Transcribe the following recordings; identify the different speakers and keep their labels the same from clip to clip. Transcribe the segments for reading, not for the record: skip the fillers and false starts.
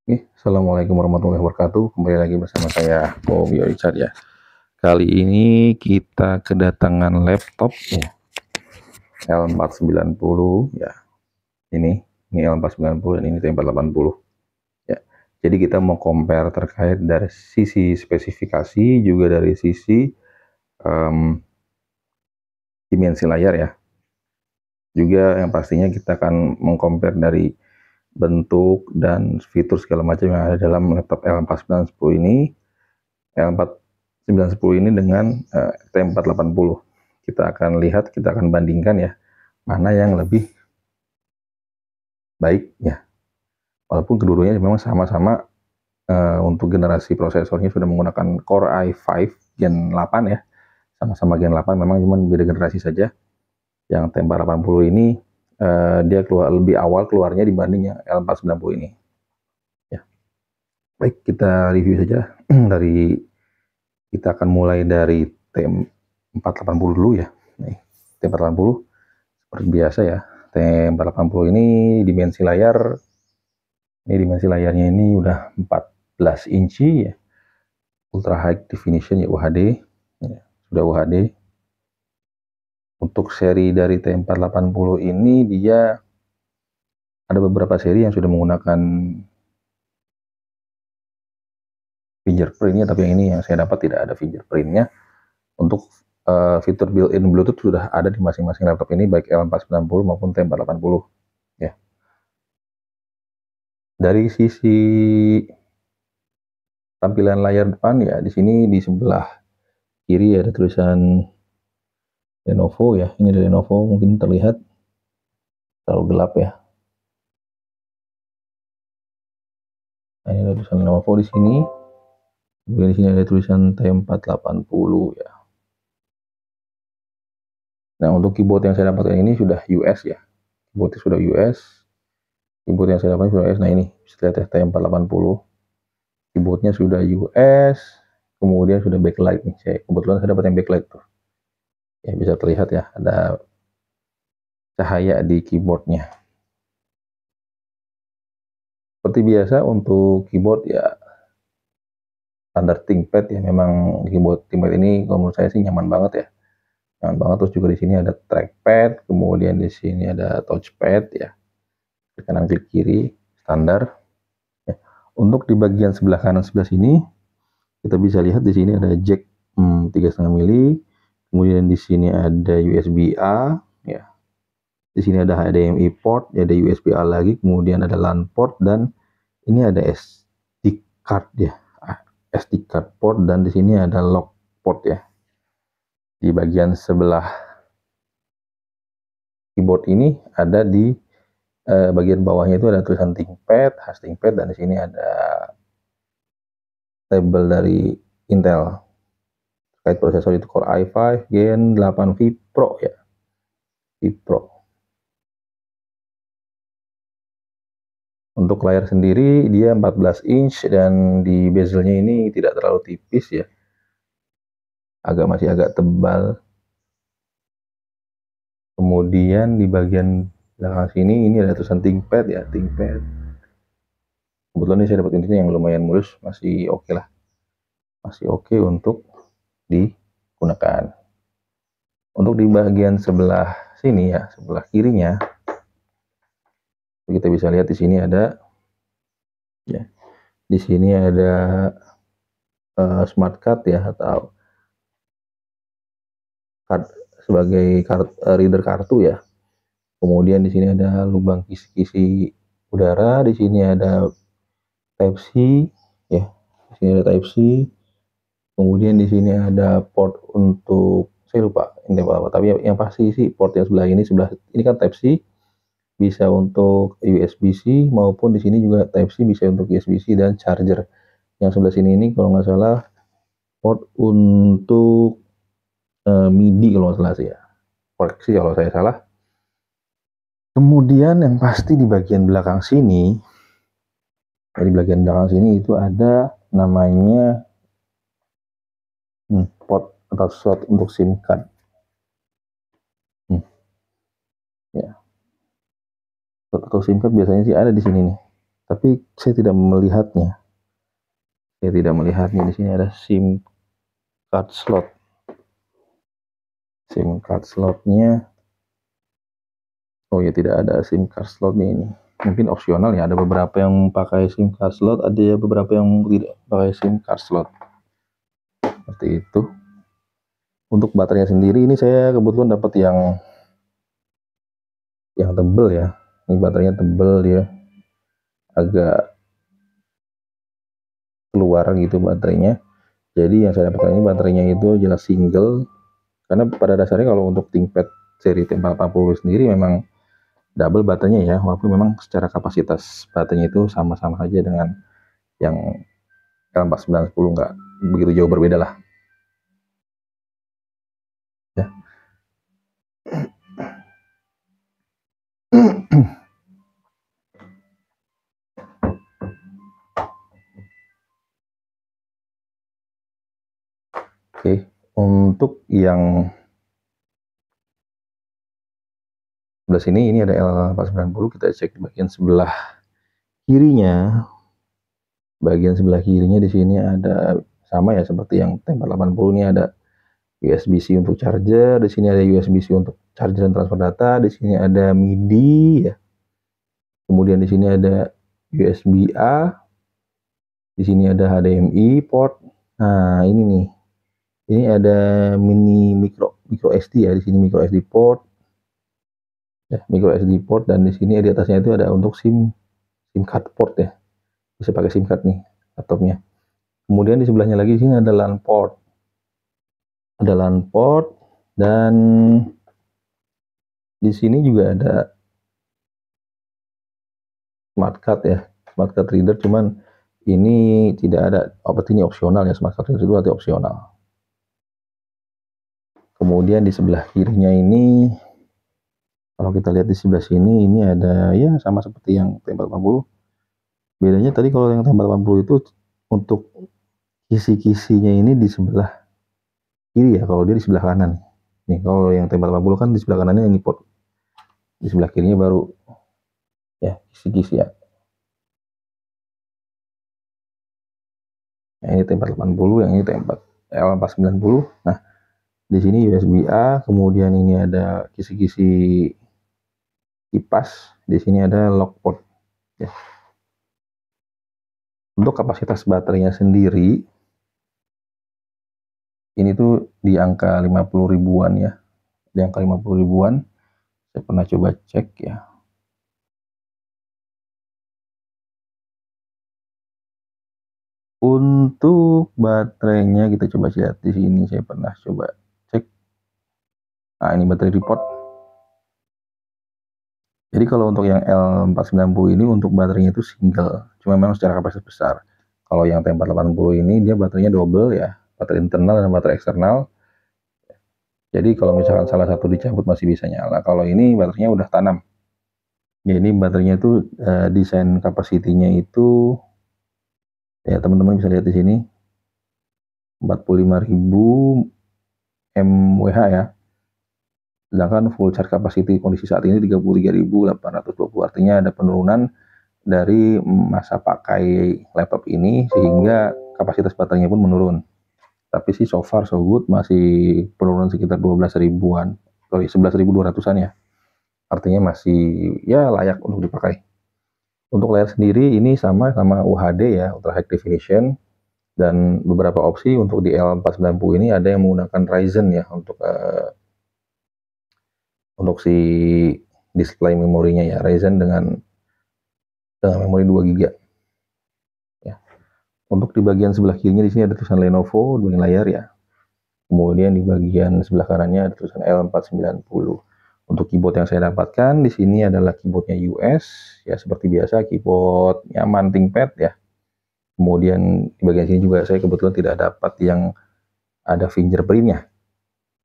Speaker 1: Assalamualaikum warahmatullahi wabarakatuh. Kembali lagi bersama saya, Bobby Richard ya. Kali ini kita kedatangan laptop ya, L490 ya. Ini L490 dan ini T480 ya. Jadi kita mau compare terkait dari sisi spesifikasi juga dari sisi dimensi layar ya. Juga yang pastinya kita akan mengcompare dari bentuk dan fitur segala macam yang ada dalam laptop L490 ini. L4910 ini dengan T480. Kita akan lihat, kita akan bandingkan ya, mana yang lebih baik ya. Walaupun keduanya memang sama-sama untuk generasi prosesornya sudah menggunakan Core i5 Gen 8 ya. Sama-sama Gen 8, memang cuma beda generasi saja. Yang T480 ini dia keluar lebih awal keluarnya dibanding yang L490 ini. Ya. Baik, kita review saja dari kita akan mulai dari T480 dulu ya. Nih, T480 seperti biasa ya. T480 ini dimensi layarnya ini udah 14 inci ya. Ultra high definition ya, UHD ya, sudah UHD. Untuk seri dari T480 ini dia ada beberapa seri yang sudah menggunakan fingerprintnya, tapi yang ini yang saya dapat tidak ada fingerprintnya. Untuk fitur built-in Bluetooth sudah ada di masing-masing laptop ini, baik L490 maupun T480 ya. Dari sisi tampilan layar depan ya, di sini di sebelah kiri ada tulisan Lenovo ya. Ini dari Lenovo, mungkin terlihat terlalu gelap ya. Nah, ini ada tulisan Lenovo di sini. Kemudian di sini ada tulisan T480 ya. Nah, untuk keyboard yang saya dapatkan ini sudah US ya. Keyboardnya sudah US. Keyboard yang saya dapatkan sudah US. Nah, ini bisa lihat ya, T480. Keyboardnya sudah US. Kemudian sudah backlight nih. Kebetulan saya dapat yang backlight tuh. Ya, bisa terlihat ya, ada cahaya di keyboardnya. Seperti biasa untuk keyboard ya standar ThinkPad ya, memang keyboard ThinkPad ini kalau menurut saya sih nyaman banget ya. Nyaman banget. Terus juga di sini ada trackpad, kemudian di sini ada touchpad ya. Klik kanan klik kiri standar. Ya. Untuk di bagian sebelah kanan sebelah sini kita bisa lihat di sini ada jack 3,5 mili. Kemudian di sini ada USB A ya. Di sini ada HDMI port, ada USB A lagi, kemudian ada LAN port, dan ini ada SD card ya, SD card port, dan di sini ada lock port ya. Di bagian sebelah keyboard ini ada di bagian bawahnya itu ada tulisan ThinkPad, khas ThinkPad, dan di sini ada label dari Intel terkait prosesor itu Core i5 Gen 8 V Pro ya, V Pro. Untuk layar sendiri dia 14 inch dan di bezelnya ini tidak terlalu tipis ya. Masih agak tebal. Kemudian di bagian belakang sini ini ada tulisan ThinkPad ya, ThinkPad. Kebetulan ini saya dapat intinya yang lumayan mulus, masih oke lah. Masih oke untuk digunakan. Untuk di bagian sebelah sini ya, sebelah kirinya kita bisa lihat di sini ada ya. Di sini ada smart card ya, atau card sebagai reader kartu ya. Kemudian di sini ada lubang kisi-kisi udara, di sini ada Type-C ya. Di sini ada Type-C. Kemudian di sini ada port untuk, saya lupa ini apa, tapi yang pasti sih port yang sebelah ini kan Type-C, bisa untuk USB-C, maupun di sini juga Type-C bisa untuk USB-C, dan charger yang sebelah sini ini kalau nggak salah port untuk MIDI kalau nggak salah sih ya. Koreksi kalau saya salah. Kemudian yang pasti di bagian belakang sini, itu ada namanya port atau slot untuk SIM card. Ya. Slot atau SIM card biasanya sih ada di sini nih. tapi saya tidak melihatnya. Di sini ada SIM card slot. SIM card slotnya, oh ya, tidak ada SIM card slotnya ini. Mungkin opsional ya, ada beberapa yang pakai SIM card slot, ada beberapa yang tidak pakai SIM card slot. Seperti itu. Untuk baterainya sendiri ini saya kebetulan dapat yang tebel ya. Ini baterainya tebel, dia agak keluar gitu baterainya. Jadi yang saya dapatkan ini baterainya itu jelas single, karena pada dasarnya kalau untuk ThinkPad seri T480 sendiri memang double baterainya ya, walaupun memang secara kapasitas baterainya itu sama-sama aja dengan yang L4910, nggak begitu jauh berbeda lah ya. Oke, untuk yang sebelah sini ini ada L490, kita cek bagian sebelah kirinya. Bagian sebelah kirinya di sini ada sama ya seperti yang T480, ini ada USB-C untuk charger, di sini ada USB-C untuk charger dan transfer data, di sini ada MIDI ya. Kemudian di sini ada USB-A, di sini ada HDMI port. Nah, ini nih. Ini ada micro SD ya, di sini micro SD port. Ya, micro SD port, dan di sini di atasnya itu ada untuk SIM card port ya. Bisa pakai SIM card nih laptopnya. Kemudian di sebelahnya lagi sini ada LAN port. Ada LAN port, dan di sini juga ada smart card ya, smart card reader, cuman ini tidak ada, ini opsional ya, smart card reader itu arti opsional. Kemudian di sebelah kirinya ini, kalau kita lihat di sebelah sini, ini ada ya sama seperti yang T480. Bedanya tadi kalau yang T480 itu untuk kisi-kisinya ini di sebelah kiri ya, kalau dia di sebelah kanan. Nih, kalau yang T480 kan di sebelah kanannya ini port, di sebelah kirinya baru ya kisi-kisi ya. Yang ini T480, yang ini L490. Nah, di sini USB-A, kemudian ini ada kisi-kisi kipas, di sini ada lock port ya. Untuk kapasitas baterainya sendiri ini tuh di angka 50 ribuan ya, di angka 50 ribuan. Saya pernah coba cek ya. Untuk baterainya kita coba lihat di sini, saya pernah coba cek. Nah, ini baterai report. Jadi kalau untuk yang L490 ini untuk baterainya itu single, cuma memang secara kapasitas besar. Kalau yang T480 ini dia baterainya double ya, baterai internal dan baterai eksternal. Jadi kalau misalkan salah satu dicabut masih bisa nyala. Kalau ini baterainya udah tanam. Ya, ini baterainya itu desain kapasitinya itu ya, teman-teman bisa lihat di sini 45.000 mWh ya. Sedangkan full charge capacity kondisi saat ini 33.820, artinya ada penurunan dari masa pakai laptop ini sehingga kapasitas baterainya pun menurun. Tapi sih so far so good, masih penurunan sekitar 12 ribuan, sorry 11.200-an ya. Artinya masih ya layak untuk dipakai. Untuk layar sendiri ini sama UHD ya, Ultra High Definition, dan beberapa opsi untuk di L490 ini ada yang menggunakan Ryzen ya untuk si display memorinya ya, Ryzen dengan memori 2 GB ya. Untuk di bagian sebelah kirinya di sini ada tulisan Lenovo di bagian layar ya. Kemudian di bagian sebelah kanannya ada tulisan L490. Untuk keyboard yang saya dapatkan di sini adalah keyboardnya US ya, seperti biasa keyboard nyaman ThinkPad ya. Kemudian di bagian sini juga saya kebetulan tidak dapat yang ada fingerprintnya.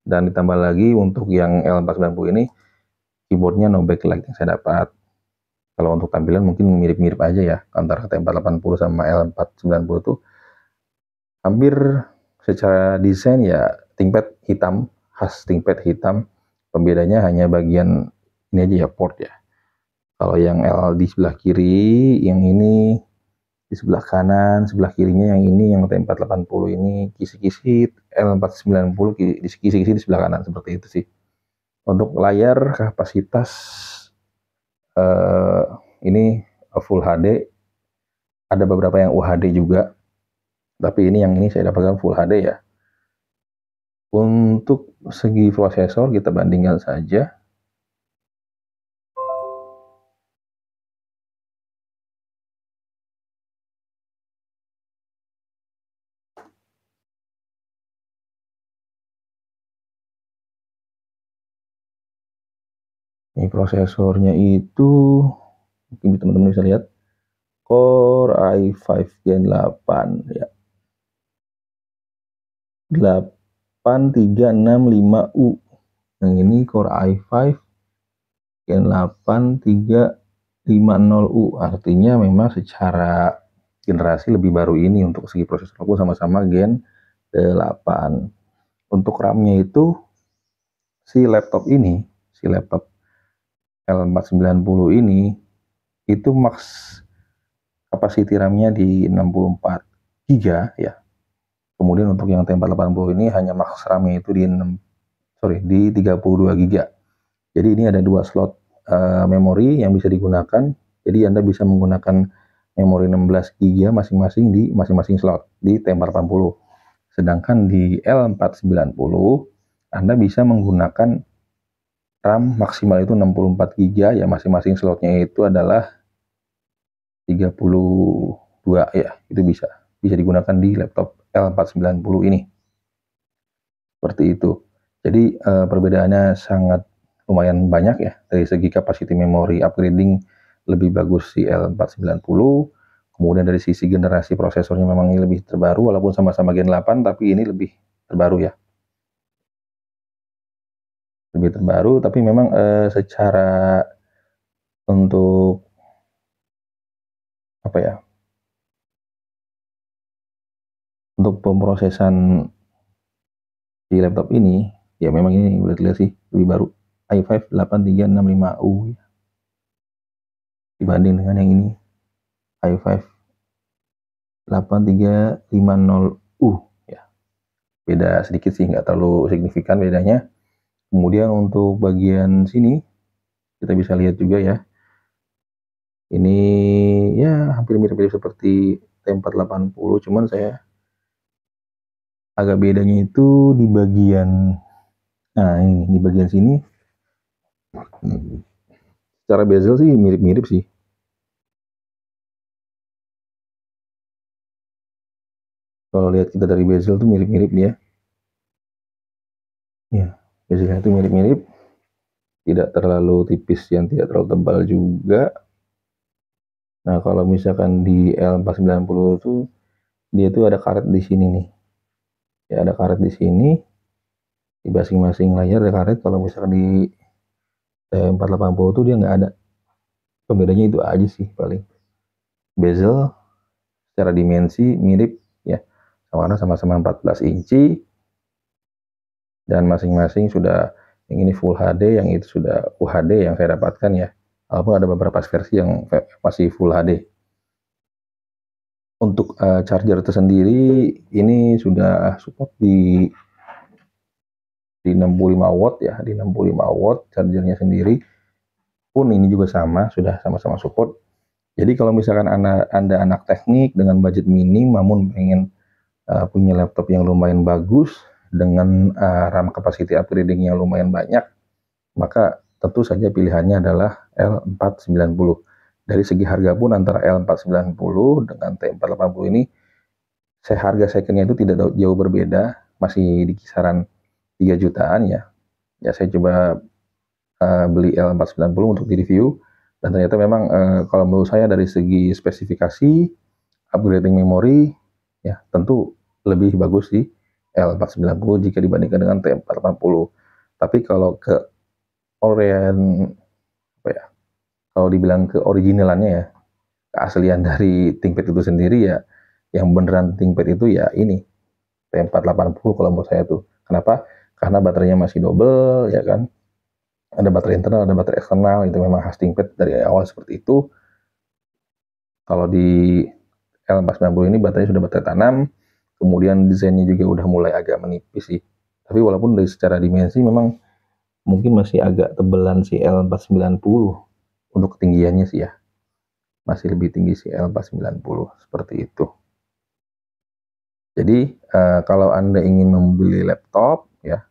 Speaker 1: Dan ditambah lagi untuk yang L490 ini keyboardnya no backlight yang saya dapat. Kalau untuk tampilan mungkin mirip-mirip aja ya antara T480 sama L490 itu. Hampir secara desain ya ThinkPad hitam, khas ThinkPad hitam. Pembedanya hanya bagian ini aja ya, port ya. Kalau yang L di sebelah kiri, yang ini di sebelah kanan, sebelah kirinya yang ini yang T480 ini kisi-kisi, L490 kisi-kisi di sebelah kanan, seperti itu sih. Untuk layar kapasitas ini Full HD, ada beberapa yang UHD juga, tapi yang ini saya dapatkan Full HD ya. Untuk segi prosesor kita bandingkan saja. Ini prosesornya itu mungkin teman-teman bisa lihat Core i5 Gen 8 ya. 8365U. Yang ini Core i5 Gen 8 350U. Artinya memang secara generasi lebih baru ini untuk segi prosesor pun sama-sama Gen 8. Untuk RAM-nya itu si laptop L490 ini itu max capacity RAM-nya di 64 GB ya. Kemudian untuk yang T480 ini hanya max RAM-nya itu di 32 GB. Jadi ini ada dua slot memori yang bisa digunakan. Jadi Anda bisa menggunakan memori 16 GB masing-masing di masing-masing slot di T480. Sedangkan di L490 Anda bisa menggunakan RAM maksimal itu 64 GB ya, masing-masing slotnya itu adalah 32 ya, itu bisa digunakan di laptop L490 ini. Seperti itu. Jadi perbedaannya sangat lumayan banyak ya, dari segi capacity memory upgrading lebih bagus si L490. Kemudian dari sisi generasi prosesornya memang ini lebih terbaru, walaupun sama-sama Gen 8 tapi ini lebih terbaru ya. Lebih terbaru, tapi memang secara untuk apa ya, untuk pemrosesan di laptop ini ya memang ini udah terlihat sih lebih baru, i5 8365U ya, dibanding dengan yang ini i5 8350U ya. Beda sedikit sih, nggak terlalu signifikan bedanya. Kemudian untuk bagian sini kita bisa lihat juga ya, ini ya hampir mirip-mirip seperti T480, cuman saya agak bedanya itu di bagian, nah ini di bagian sini secara bezel sih mirip-mirip sih. Kalau lihat kita dari bezel tuh mirip-mirip dia. Ya, bezelnya itu mirip-mirip. Tidak terlalu tipis yang tidak terlalu tebal juga. Nah, kalau misalkan di L490 itu dia tuh ada karet di sini nih. Ya, ada karet di sini. Di masing-masing layar ada karet. Kalau misalkan di T480 tuh dia nggak ada. Pembedanya itu aja sih paling. Bezel secara dimensi mirip ya. Sama-sama 14 inci. Dan masing-masing sudah, yang ini Full HD, yang itu sudah UHD yang saya dapatkan ya. Walaupun ada beberapa versi yang masih Full HD. Untuk charger tersendiri ini sudah support di 65 watt ya, di 65 watt chargernya sendiri pun ini juga sama, sudah sama-sama support. Jadi kalau misalkan Anda anak teknik dengan budget minim namun pengen punya laptop yang lumayan bagus dengan RAM capacity upgrading yang lumayan banyak, maka tentu saja pilihannya adalah L490. Dari segi harga pun antara L490 dengan T480 ini, harga secondnya itu tidak jauh berbeda, masih di kisaran 3 jutaan ya. Ya saya coba beli L490 untuk di review, dan ternyata memang kalau menurut saya dari segi spesifikasi, upgrading memori, ya tentu lebih bagus di L490 jika dibandingkan dengan T480. Tapi kalau ke kalau dibilang ke originalannya ya, keaslian dari ThinkPad itu sendiri ya, yang beneran ThinkPad itu ya ini T480 kalau menurut saya tuh. Kenapa? Karena baterainya masih double ya kan. Ada baterai internal, ada baterai eksternal, itu memang khas ThinkPad dari awal seperti itu. Kalau di L490 ini baterainya sudah baterai tanam, kemudian desainnya juga udah mulai agak menipis sih. Tapi walaupun dari secara dimensi memang mungkin masih agak tebelan si L490 untuk ketinggiannya sih ya. Masih lebih tinggi si L490 seperti itu. Jadi kalau Anda ingin membeli laptop ya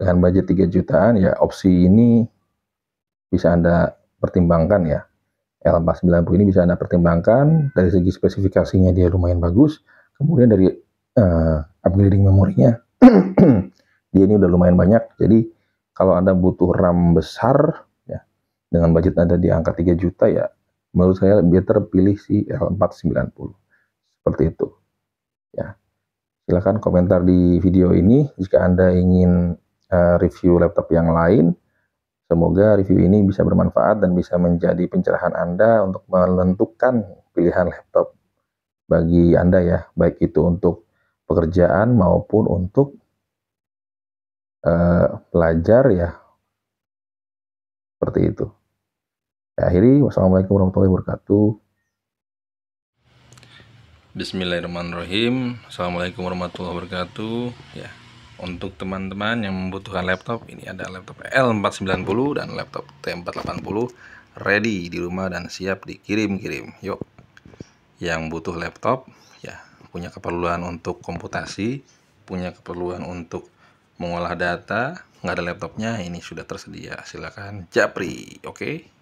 Speaker 1: dengan budget 3 jutaan ya, opsi ini bisa Anda pertimbangkan ya. L490 ini bisa Anda pertimbangkan dari segi spesifikasinya, dia lumayan bagus. Kemudian dari upgrading memorinya dia ini udah lumayan banyak. Jadi kalau Anda butuh RAM besar ya dengan budget Anda di angka 3 juta ya, menurut saya better pilih si L490 seperti itu ya. Silahkan komentar di video ini jika Anda ingin review laptop yang lain. Semoga review ini bisa bermanfaat dan bisa menjadi pencerahan Anda untuk menentukan pilihan laptop bagi Anda ya, baik itu untuk pekerjaan maupun untuk belajar ya, seperti itu. Ya, akhiri, wassalamualaikum warahmatullahi wabarakatuh.
Speaker 2: Bismillahirrahmanirrahim. Assalamualaikum warahmatullahi wabarakatuh. Ya, untuk teman-teman yang membutuhkan laptop, ini ada laptop L490 dan laptop T480 ready di rumah dan siap dikirim-kirim. Yuk, yang butuh laptop ya, punya keperluan untuk komputasi, punya keperluan untuk mengolah data, nggak ada laptopnya, ini sudah tersedia. Silakan japri, oke?